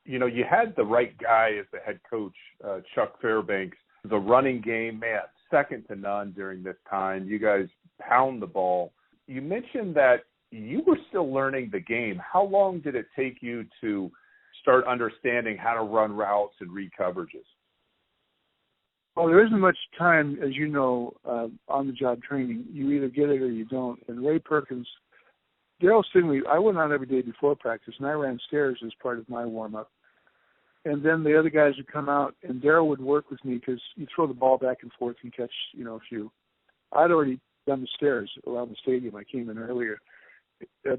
you had the right guy as the head coach, Chuck Fairbanks. The running game, man, second to none during this time. You guys pound the ball. You mentioned that you were still learning the game. How long did it take you to start understanding how to run routes and read coverages? Well, there isn't much time, as you know, on-the-job training. You either get it or you don't. And Ray Perkins, Daryl Stingley, I went out every day before practice, and I ran stairs as part of my warm-up. And then the other guys would come out, and Daryl would work with me because you throw the ball back and forth and catch, a few. I'd already done the stairs around the stadium. I came in earlier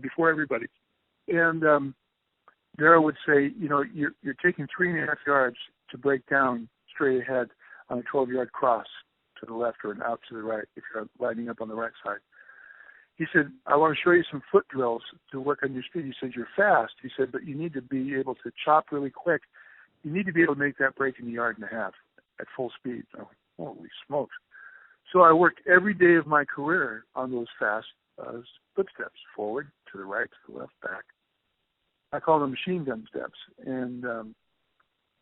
before everybody. And Daryl would say, you're taking 3.5 yards to break down straight ahead on a 12-yard cross to the left or out to the right if you're lining up on the right side. He said, I want to show you some foot drills to work on your speed. He said, you're fast. He said, but you need to be able to chop really quick. You need to be able to make that break in 1.5 yards at full speed. Oh, holy smokes. So I worked every day of my career on those fast footsteps, forward, to the right, to the left, back. I call them machine gun steps. And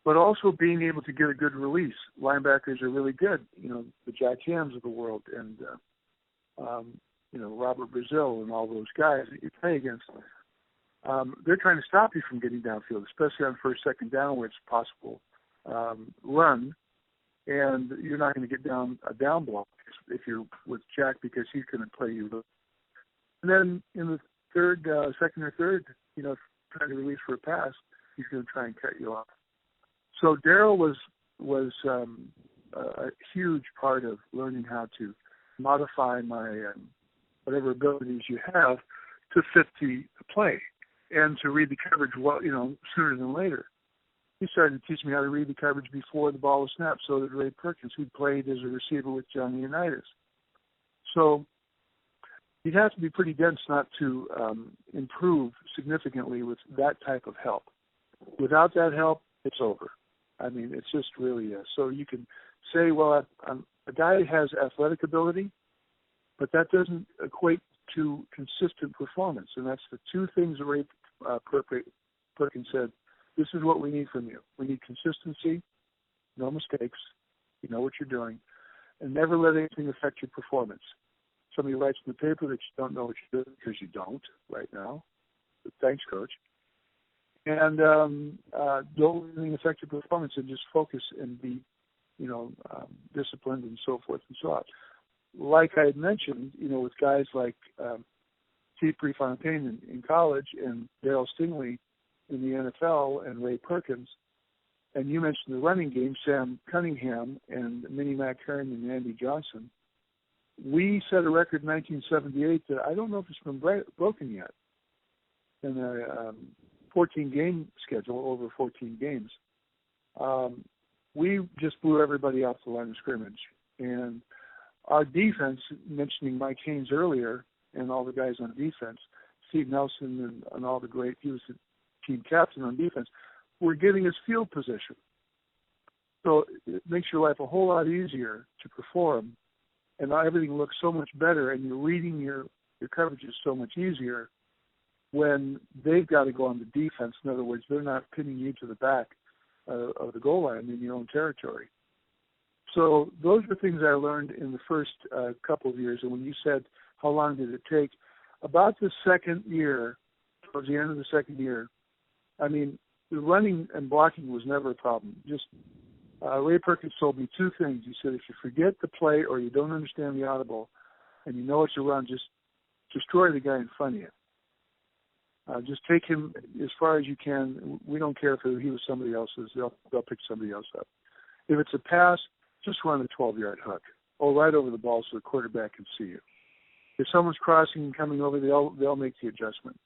but also being able to get a good release. Linebackers are really good, the Jack Hams of the world and, Robert Brazil and all those guys that you play against. They're trying to stop you from getting downfield, especially on first, second down where it's possible run, and you're not going to get down a down block if you're with Jack because he's going to play you. And then in the second or third, trying to release for a pass, he's going to try and cut you off. So Daryl was a huge part of learning how to modify my whatever abilities you have to fit the play. And to read the coverage, sooner than later. He started to teach me how to read the coverage before the ball was snapped. So did Ray Perkins, who played as a receiver with Johnny Unitas. So you'd have to be pretty dense not to improve significantly with that type of help. Without that help, it's over. I mean, it's just really is. So you can say, well, a guy has athletic ability, but that doesn't equate to consistent performance. And that's the two things that Ray Perkins said, this is what we need from you. We need consistency, no mistakes, you know what you're doing, and never let anything affect your performance. Somebody writes in the paper that you don't know what you're doing because you don't right now. But thanks, Coach. And don't let anything affect your performance and just focus and be, disciplined and so forth and so on. Like I had mentioned, with guys like Steve Prefontaine in college and Daryl Stingley in the NFL and Ray Perkins, and you mentioned the running game, Sam Cunningham and Minnie Mac Hearn and Andy Johnson. We set a record in 1978 that I don't know if it's been broken yet in a 14-game schedule over 14 games. We just blew everybody off the line of scrimmage. And our defense, mentioning Mike Haynes earlier and all the guys on defense, Steve Nelson and all the great, he was the team captain on defense, were giving us field position. So it makes your life a whole lot easier to perform, and everything looks so much better, and you're reading your coverage is so much easier when they've got to go on the defense. In other words, they're not pinning you to the back of the goal line in your own territory. So those are things I learned in the first couple of years. And when you said how long did it take, about the second year, towards the end of the second year, I mean, the running and blocking was never a problem. Just Ray Perkins told me two things. He said, if you forget the play or you don't understand the audible and you know what to run, just destroy the guy in front of you. Just take him as far as you can. We don't care if he was somebody else's. They'll pick somebody else up. If it's a pass, just run a 12-yard hook or right over the ball so the quarterback can see you. If someone's crossing and coming over, they'll make the adjustment.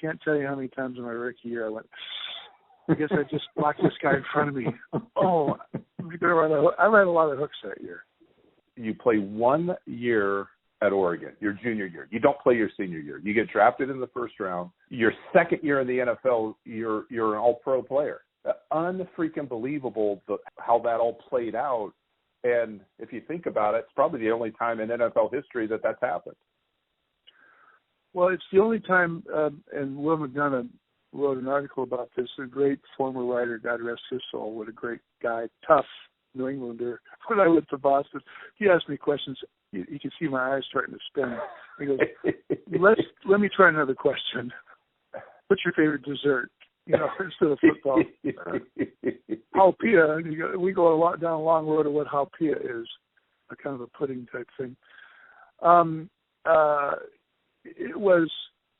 Can't tell you how many times in my rookie year I went, I guess I just blocked this guy in front of me. Oh, I'm going to run a hook. I ran a lot of hooks that year. You play 1 year at Oregon, your junior year. You don't play your senior year. You get drafted in the first round. Your second year in the NFL, you're an all-pro player. Unfreaking believable how that all played out. And if you think about it, it's probably the only time in NFL history that's happened. Well, it's the only time, and Will McDonough wrote an article about this. A great former writer, God rest his soul, what a great guy, tough New Englander. When I went to Boston, he asked me questions. You can see my eyes starting to spin. He goes, let me try another question. What's your favorite dessert? Instead of football. Halpia. We go down a long road of what halpia is, a kind of a pudding type thing. It was,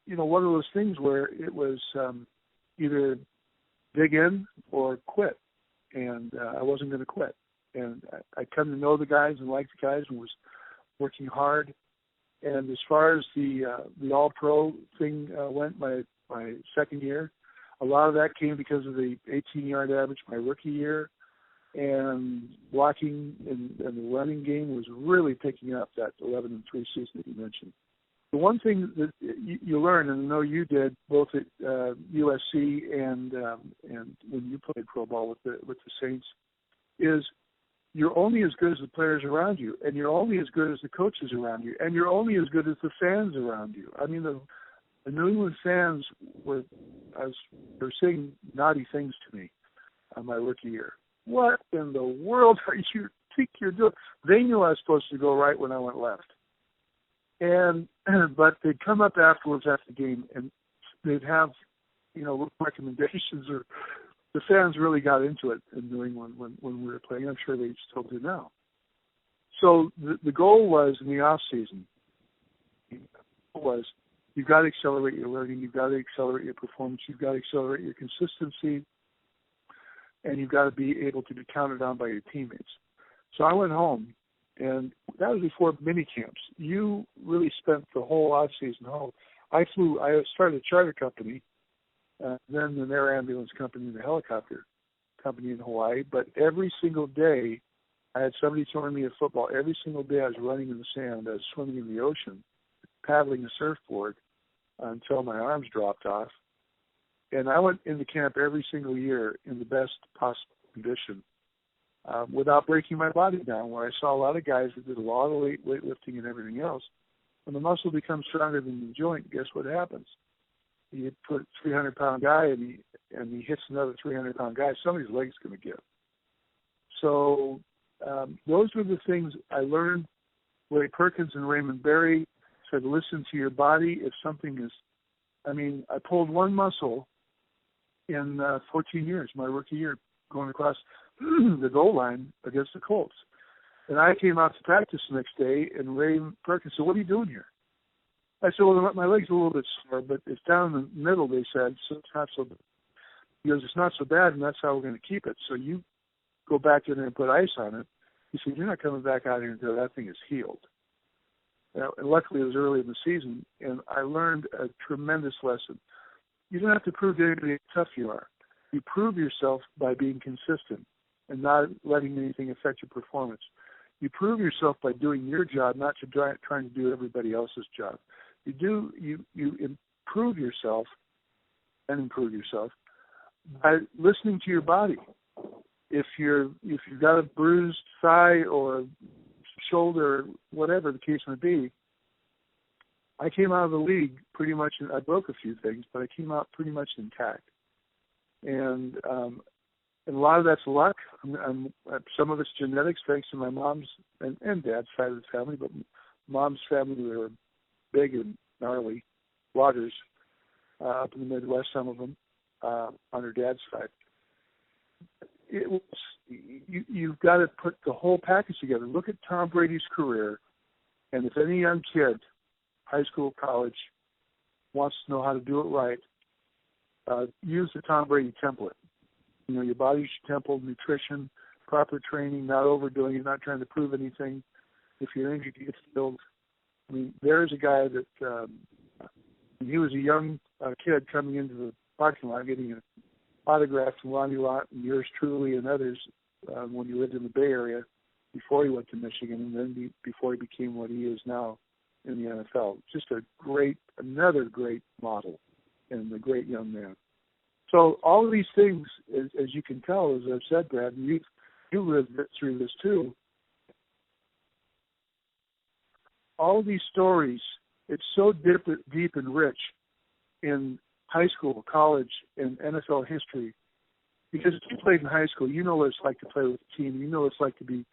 one of those things where it was either dig in or quit, and I wasn't going to quit. And I come to know the guys and like the guys and was working hard. And as far as the All-Pro thing went, my second year, a lot of that came because of the 18-yard average my rookie year, and blocking and the running game was really picking up that 11-3 season that you mentioned. The one thing that you learn, and I know you did both at USC and when you played pro ball with the Saints, is you're only as good as the players around you, and you're only as good as the coaches around you, and you're only as good as the fans around you. I mean, the New England fans were saying naughty things to me my rookie year. What in the world are you think you're doing? They knew I was supposed to go right when I went left. But they'd come up afterwards after the game, and they'd have, recommendations, or the fans really got into it in New England when we were playing. I'm sure they still do now. So the goal was in the off season was you've got to accelerate your learning, you've got to accelerate your performance, you've got to accelerate your consistency, and you've got to be able to be counted on by your teammates. So I went home. And that was before mini camps. You really spent the whole off season home. I started a charter company, then an air ambulance company and a helicopter company in Hawaii. But every single day, I had somebody throwing me a football. Every single day I was running in the sand. I was swimming in the ocean, paddling a surfboard until my arms dropped off. And I went into camp every single year in the best possible condition. Without breaking my body down, where I saw a lot of guys that did a lot of weightlifting and everything else. When the muscle becomes stronger than the joint, guess what happens? You put a 300-pound guy and he hits another 300-pound guy, somebody's leg's going to give. So those were the things I learned. Ray Perkins and Raymond Berry said, listen to your body. If something is, I pulled one muscle in 14 years, my rookie year, going across the goal line against the Colts. And I came out to practice the next day, and Ray Perkins said, what are you doing here? I said, well, my leg's a little bit sore, but it's down in the middle, they said, so it's not so bad. He goes, it's not so bad, and that's how we're going to keep it. So you go back in there and put ice on it. He said, you're not coming back out here until that thing is healed. And luckily, it was early in the season, and I learned a tremendous lesson. You don't have to prove to anybody how tough you are. You prove yourself by being consistent and not letting anything affect your performance. You prove yourself by doing your job, not trying to do everybody else's job. You improve yourself by listening to your body. If you've got a bruised thigh or shoulder, whatever the case may be, I came out of the league pretty much. I broke a few things, but I came out pretty much intact. And a lot of that's luck. Some of it's genetics, thanks to my mom's and dad's side of the family. But mom's family were big and gnarly loggers up in the Midwest. Some of them on her dad's side. You've got to put the whole package together. Look at Tom Brady's career, and if any young kid, high school, college, wants to know how to do it right, use the Tom Brady template. Your body's your temple, nutrition, proper training, not overdoing it, not trying to prove anything. If you're injured, you get healed. There's a guy that when he was a young kid coming into the parking lot getting an autograph from Ronnie Lott and yours truly and others when he lived in the Bay Area before he went to Michigan, and then before he became what he is now in the NFL. Just another great model and a great young man. So all of these things, as you can tell, as I've said, Brad, and you lived through this too, all of these stories, it's so deep and rich in high school, college, and NFL history. Because if you played in high school, you know what it's like to play with a team. You know what it's like to be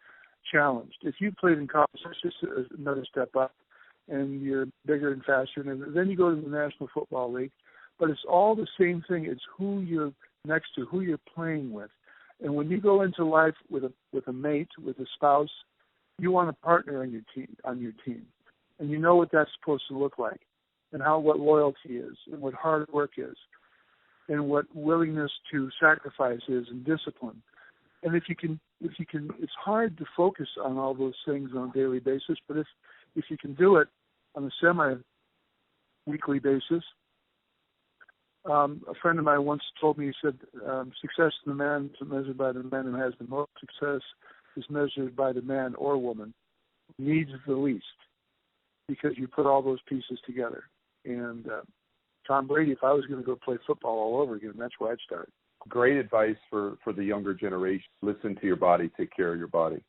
challenged. If you played in college, that's just another step up, and you're bigger and faster. And then you go to the National Football League. But it's all the same thing. It's who you're next to, who you're playing with. And when you go into life with a mate, with a spouse, you want a partner on your team. And you know what that's supposed to look like, and what loyalty is, and what hard work is, and what willingness to sacrifice is, and discipline. And if you can, it's hard to focus on all those things on a daily basis. But if you can do it on a semi-weekly basis, a friend of mine once told me, he said, success in the man is measured by the man who has the most. Success is measured by the man or woman who needs the least, because you put all those pieces together. And Tom Brady, if I was going to go play football all over again, that's where I'd start. Great advice for the younger generation. Listen to your body, take care of your body.